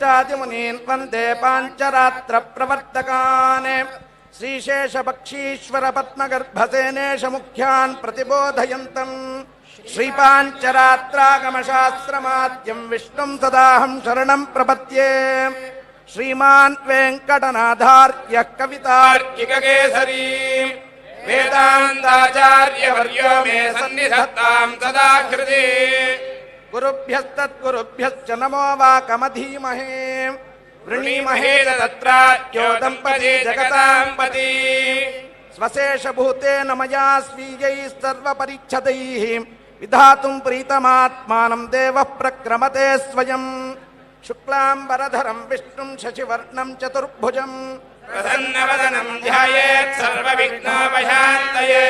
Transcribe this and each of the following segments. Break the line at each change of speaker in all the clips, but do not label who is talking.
वसिष्ठादिमुनीन् वन्दे पाञ्चरात्रप्रवर्तकान् श्रीशेषपक्षीश्वरपद्मगर्भसेनेशमुख्यान् प्रतिबोधयन्तम् श्रीपाञ्चरात्रागमशास्त्रमाद्यं विष्णुं सदाहं शरणं प्रपद्ये। श्रीमान् वेङ्कटनाथार्यः कवितार्किककेसरी वेदान्ताचार्यवर्यो मे सन्निधत्तां सदा हृदि। गुरुभ्यस्तत्गुरुभ्यश्च नमो वाकमधीमहे वृणीमहे तत्राख्यो दम्पती जगतां पति। स्वशेषभूतेन मया स्वीयैः सर्वपरिच्छदैः विधातुं प्रीतमात्मानं देवः प्रक्रमते स्वयं। शुक्लाम्बरधरं विष्णुं शशिवर्णं चतुर्भुजं प्रसन्नवदनं ध्यायेत् सर्वविघ्नोपशान्तये।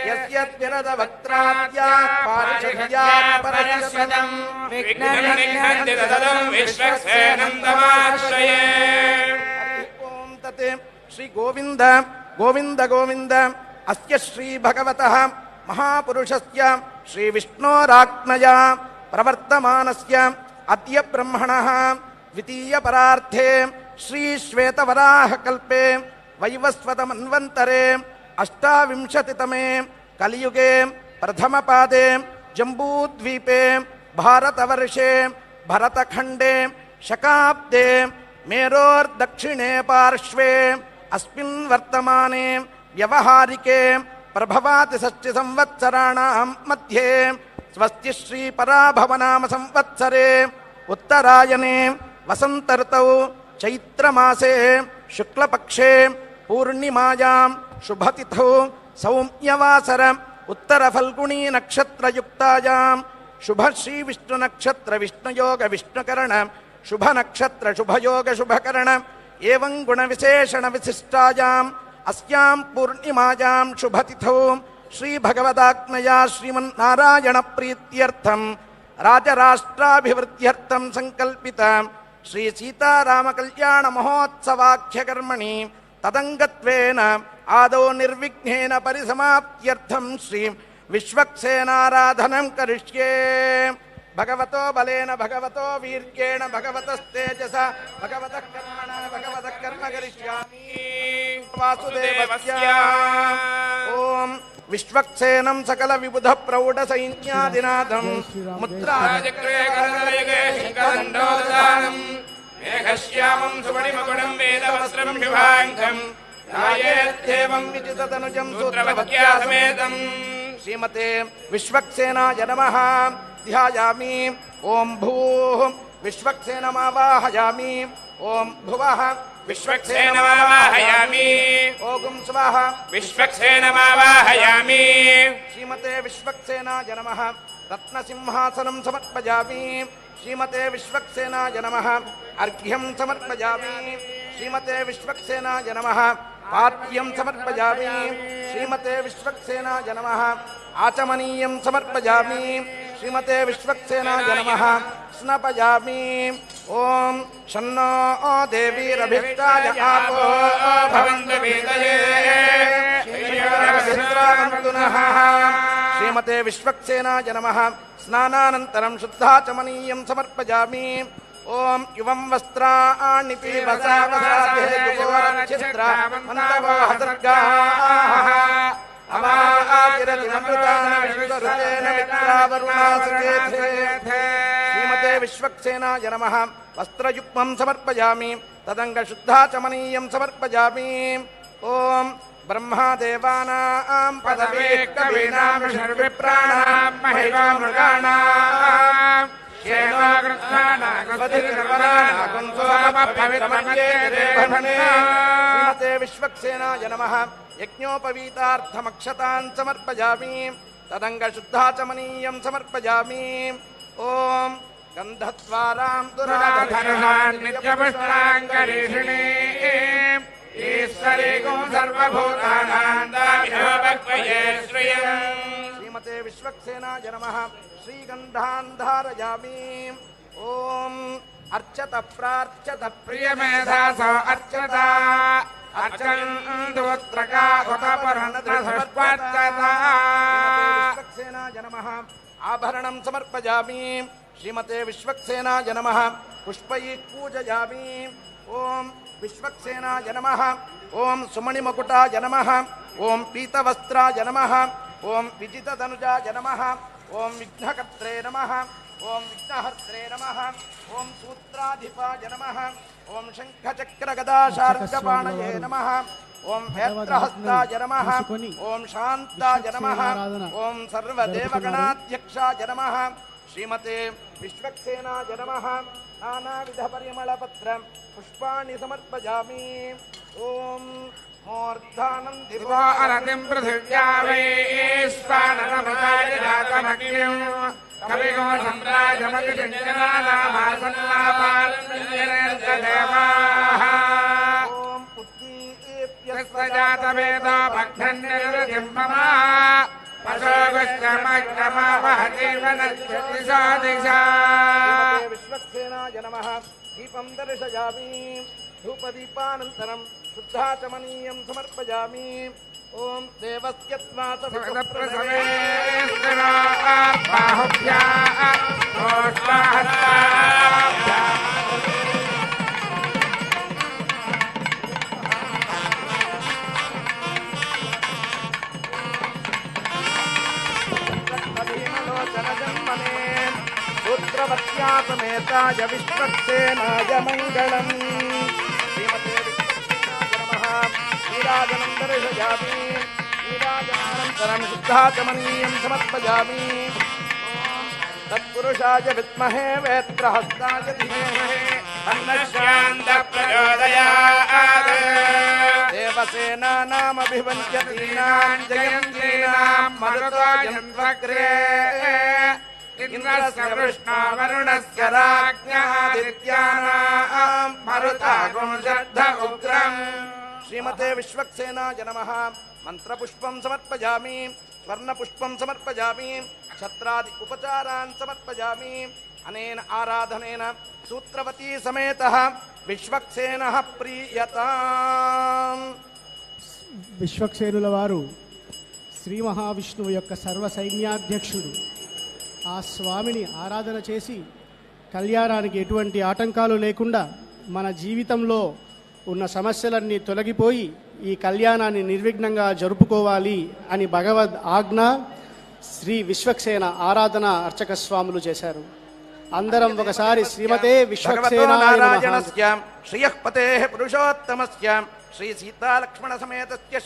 यस्यद्विरदवक्त्राद्यात् पारिषद्यात् परस्यतं विघ्ननिघ्नन्ति तदं विश्वक्सेनं तमाश्रये। ॐ तत् श्री गोविन्द गोविन्द गोविन्द। अस्य श्री भगवतः महापुरुषस्य श्री विष्णोराज्ञया प्रवर्तमानस्य अद्य ब्रह्मणः द्वितीय परार्थे श्री श्वेतवराहकल्पे वैवस्वतमन्वन्तरे अष्टाविंशतितमे कलियुगे प्रथमपादे जम्बूद्वीपे भारतवर्षे भरतखण्डे शकाब्दे मेरोर्दक्षिणे पार्श्वे अस्मिन् वर्तमाने व्यवहारिके प्रभवाति षष्टि संवत्सराणां मध्ये स्वस्ति श्री पराभवनाम संवत्सरे उत्तरायणे वसंत ऋतौ चैत्रमासे शुक्लपक्षे पूर्णिमायां शुभतिथौ सौम्यवासर उत्तरफल्गुणी नक्षत्रयुक्तायां शुभ श्री विष्णु नक्षत्र विष्णुयोग विष्णुकरण शुभ नक्षत्र शुभयोग शुभकरण एवं गुणविशेषण विशिष्टायाम् अस्यां पूर्णिमायां शुभतिथौ श्री भगवदाज्ञया श्रीमन्नारायण प्रीत्यर्थं राजराष्ट्राभिवृद्ध्यर्थं संकल्पित श्री सीताराम कल्याण महोत्सवाख्यकर्मणि तदंगत्वेन आदौ निर्विघ्नेन परिसमाप्त्यर्थं श्री विश्वक्सेनाराधनं करिष्ये। भगवतो बलेन भगवतो वीर्येण भगवतस्तेजसा भगवतः कर्मणा भगवतः कर्म करिष्यामि। वासुदेवस्य ओम विश्वक्सेनं सकल विबुध प्रौढ सैन्यादिनादं मुद्राचक्रे करदलयुगे शिखरदण्डोदधानं मेघश्यामं सुमणिमकुटं वेदवस्त्रं शुभाङ्गं ध्यायेत्येवं विजिततनुजं सूत्रवत्यासमेतं श्रीमते विश्वक्सेनाय नमः। ध्यायामि ओम भूः विश्वक्सेनमावाहयामि ओम भुवः
विश्वक्सेनमावाहयामि
ओम स्वः
विश्वक्सेनमावाहयामि।
श्रीमते विश्वक्सेनाय नमः। रत्नसिंहासनं समर्पयामि श्रीमते विश्वक्सेनाय नमः। अर्घ्यं समर्पयामि श्रीमते विश्वक्सेनाय नमः। पाद्यं समर्पयामि श्रीमते विश्वक्सेनाय नमः। आचमनीयं समर्पयामि श्रीमते विश्वक्सेनाय नमः। स्नपयामि ओम शन्नो देवीरभिष्टाय आपो भवन्तु वेदये श्रीरामचन्द्रावन्तुनः। श्रीमते विश्वक्सेनाय नमः। स्नानानन्तरं शुद्धाचमनीयं समर्पयामि ओम युवं वस्त्राणि पीवसावसाभिर्गुपोरच्छिद्रा मन्दवो हसर्गाः अवाचिरतिमृतान् विश्वरुतेन श्रीमते विश्वक्सेनाय नमः। वस्त्रयुग्मं समर्पयामि तदङ्गशुद्धाचमनीयं समर्पयामि ओम ब्रह्मदेवानां पदवीः कवीनां षड्विप्राणां महिमा मृगाणां श्रीमते विश्वक्सेनाय नमः। यज्ञोपवीतार्थमक्षतान् समर्पयामि तदङ्गशुद्धाचमनीयं समर्पयामि ओम गन्धद्वारां दुराधर्षान् नित्यपुष्टाङ्गरीषिणी ईश्वरीगुं सर्वभूतानां दाभ्यो भक्वये श्रियम्। श्रीमते विश्वक्सेनाय नमः। श्रीगन्धान् धारयामि ओम अर्चत प्रार्चत प्रियमेधासो अर्चता अर्चन्तोत्रका उतपरनद्रसस्पत्यता। विश्वक्सेनाय नमः। आभरणं समर्पयामि श्रीमते विश्वक्सेनाय नमः। पुष्पैः पूजयामि। ओम विश्वक्सेनाय नमः। ओम सुमणिमकुटाय नमः। ओम पीतवस्त्राय नमः। ओम विजितधनुजाय नमः। ओम विघ्नकर्त्रे नमः। ओम विघ्नहर्त्रे नमः। ओम सूत्राधिपाय नमः। ओम शङ्खचक्रगदाशार्ङ्गपाणये नमः। ओम वेत्रहस्ताय नमः। ओम शान्ताय नमः। ओम सर्वदेवगणाध्यक्षाय नमः। श्रीमते विश्वक्सेनाय नमः। नानाविधपरिमलपत्र पुष्पाणि समर्पयामि। ओम मूर्धानं दिवा
अरतिं पृथिव्या वैश्वानरमृताय जातमग्निं कविगो सम्राजमग्निञ्जनानामासन्नापार्जनेर्देवाः
ओम उद्दीप्य
जातवेदो भग्नन्निर्वृतिं मम पशोगश्चमग्नमावहतीवनश्चति सा दिशा।
विश्वक्सेनाय नमः। दीपं दर्शयामि। धूपदीपानन्तरं शुद्धाचमनीयं समर्पयामि। ओम देवस्य
प्रसवे बाहुभ्याः ओष्ठाहस्ताभ्याः
सूत्रवत्या समेताय विश्वक्सेनाय मङ्गलम्। श्रीमते विश्वक्सेनाय नमः। नीराजनं दर्शयामि। नीराजनानन्तरं शुद्धाचमनीयं समर्पयामि। तत्पुरुषाय विद्महे वेत्रहस्ताय धीमहि तन्नः
शान्तः प्रचोदयात्।
देवसेनानामभिवन्द्यतीनां जयन्तीनां मरुतायन्त्वग्रे
इन्द्रस्य वृष्णो वरुणस्य राज्ञादित्यानां मरुतागुं शब्द उग्रम्।
श्रीमते विश्वक्सेनाय नमः। मंत्रपुष्पं समर्पयामि। स्वर्णपुष्पं समर्पयामि। छत्रादि उपचारान् समर्पयामि। अनेन आराधनेन सूत्रवती समेतः विश्वक्सेनः प्रीयताम्।
విశ్వక్సేనుల వారు శ్రీ మహావిష్ణువు యొక్క సర్వ సైన్యాధ్యక్షుడు. ఆ స్వామిని ఆరాధన చేసి కళ్యాణానికి ఎటువంటి ఆటంకాలు లేకుండా మన జీవితంలో ఉన్న సమస్యలన్నీ తొలగిపోయి ఈ కళ్యాణాన్ని నిర్విఘ్నంగా జరుపుకోవాలి అని భగవద్ ఆజ్ఞ శ్రీ విశ్వక్సేన ఆరాధన అర్చక స్వాములు చేశారు. అందరం ఒకసారి శ్రీమతే విశ్వక్సేనాయ నమః.
శ్రీయః పతే పురుషోత్తమస్య శ్రీ సీతాలక్ష్మణ సమేతస్య